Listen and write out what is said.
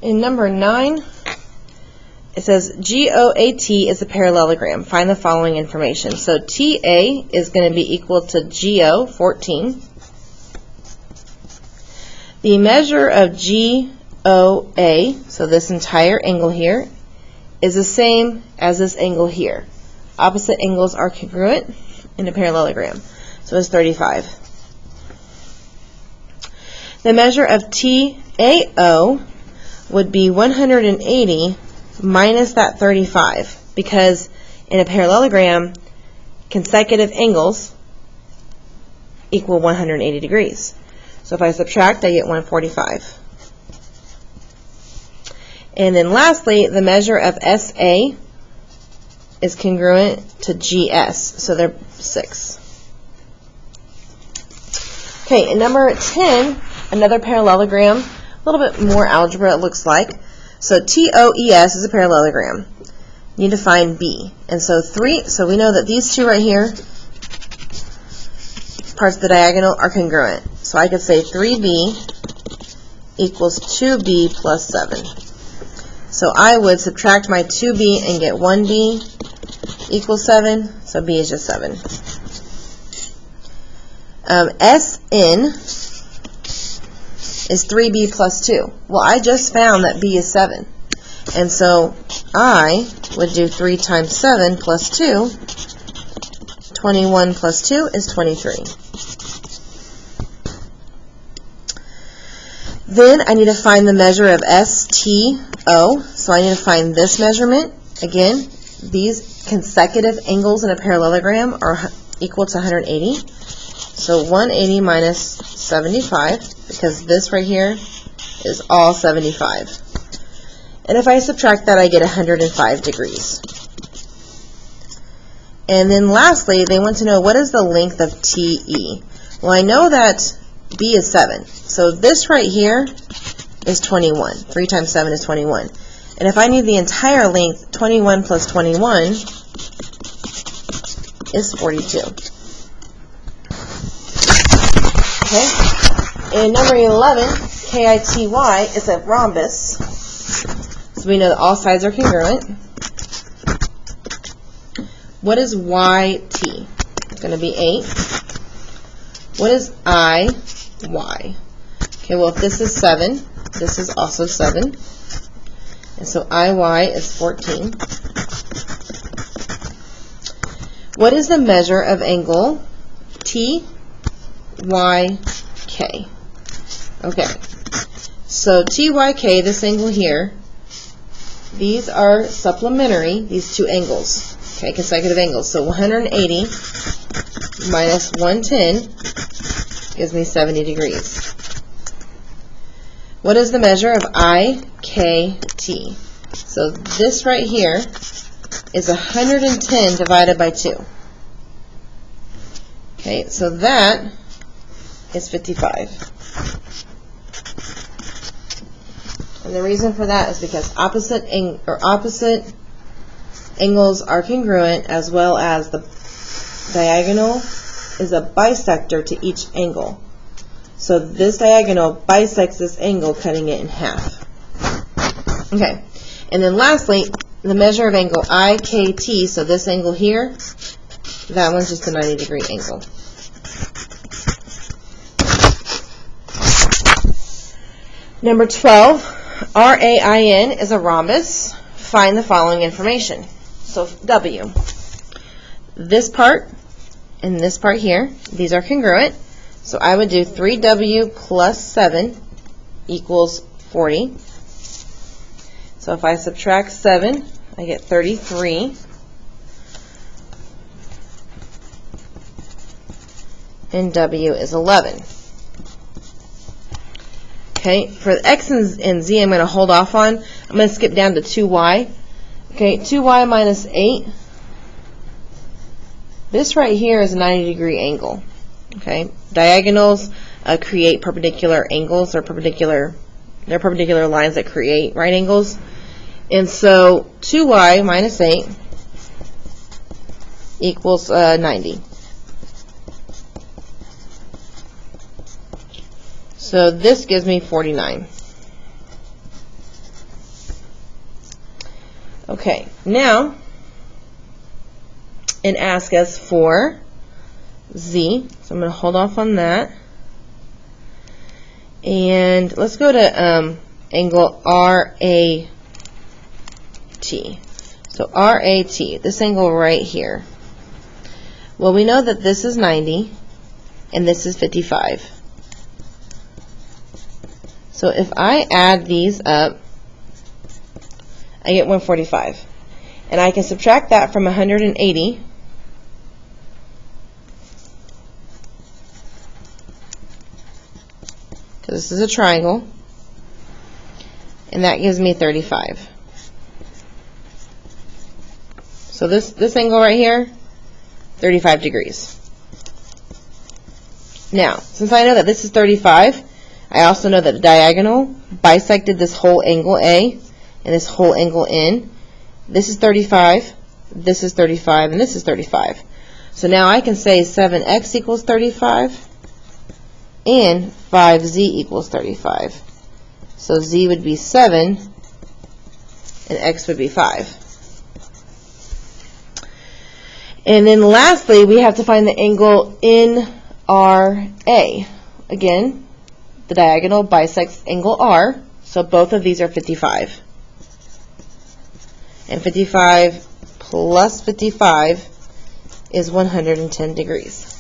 In number 9, it says GOAT is a parallelogram. Find the following information. So TA is going to be equal to GO, 14. The measure of GOA, so this entire angle here, is the same as this angle here. Opposite angles are congruent in a parallelogram. So it's 35. The measure of TAO would be 180 minus that 35, because in a parallelogram, consecutive angles equal 180 degrees. So if I subtract, I get 145. And then lastly, the measure of SA is congruent to GS, so they're 6. Okay, in number 10, another parallelogram, a little bit more algebra it looks like. So TOES is a parallelogram. You need to find B. And so we know that these two right here, parts of the diagonal, are congruent. So I could say 3B equals 2B plus 7. So I would subtract my 2B and get 1B equals 7. So B is just 7. SN is 3B plus 2. Well, I just found that B is 7. And so I would do 3 times 7 plus 2. 21 plus 2 is 23. Then I need to find the measure of STO. So I need to find this measurement. Again, these consecutive angles in a parallelogram are equal to 180. So 180 minus 75, because this right here is all 75. And if I subtract that, I get 105 degrees. And then lastly, they want to know, what is the length of TE? Well, I know that B is 7. So this right here is 21. 3 times 7 is 21. And if I need the entire length, 21 plus 21 is 42. Okay. And number 11, KITY, is a rhombus. So we know that all sides are congruent. What is YT? It's going to be 8. What is IY? Okay, well, if this is 7, this is also 7. And so IY is 14. What is the measure of angle TYK? Okay, so TYK, this angle here, these are supplementary, these two angles, okay, consecutive angles. So 180 minus 110 gives me 70 degrees. What is the measure of IKT? So this right here is 110 divided by 2. Okay, so that is 55. And the reason for that is because opposite angles are congruent, as well as the diagonal is a bisector to each angle. So this diagonal bisects this angle, cutting it in half. Okay, and then lastly, the measure of angle IKT, so this angle here, that one's just a 90-degree angle. Number 12, RAIN is a rhombus. Find the following information. So W. This part and this part here, these are congruent. So I would do 3W plus 7 equals 40. So if I subtract 7, I get 33. And W is 11. Okay, for the X and Z, I'm going to hold off on. I'm going to skip down to 2Y. Okay, 2Y minus 8. This right here is a 90-degree angle. Okay, diagonals create perpendicular angles, or perpendicular lines that create right angles. And so 2Y minus 8 equals 90. So this gives me 49. Okay, now, and ask us for Z. So I'm going to hold off on that. And let's go to angle RAT. So RAT, this angle right here. Well, we know that this is 90 and this is 55. So if I add these up, I get 145. And I can subtract that from 180. Because this is a triangle. And that gives me 35. So this angle right here, 35 degrees. Now, since I know that this is 35, I also know that the diagonal bisected this whole angle A and this whole angle N. This is 35, this is 35, and this is 35. So now I can say 7x equals 35 and 5z equals 35. So z would be 7 and x would be 5. And then lastly, we have to find the angle NRA. Again, the diagonal bisects angle R, so both of these are 55. And 55 plus 55 is 110 degrees.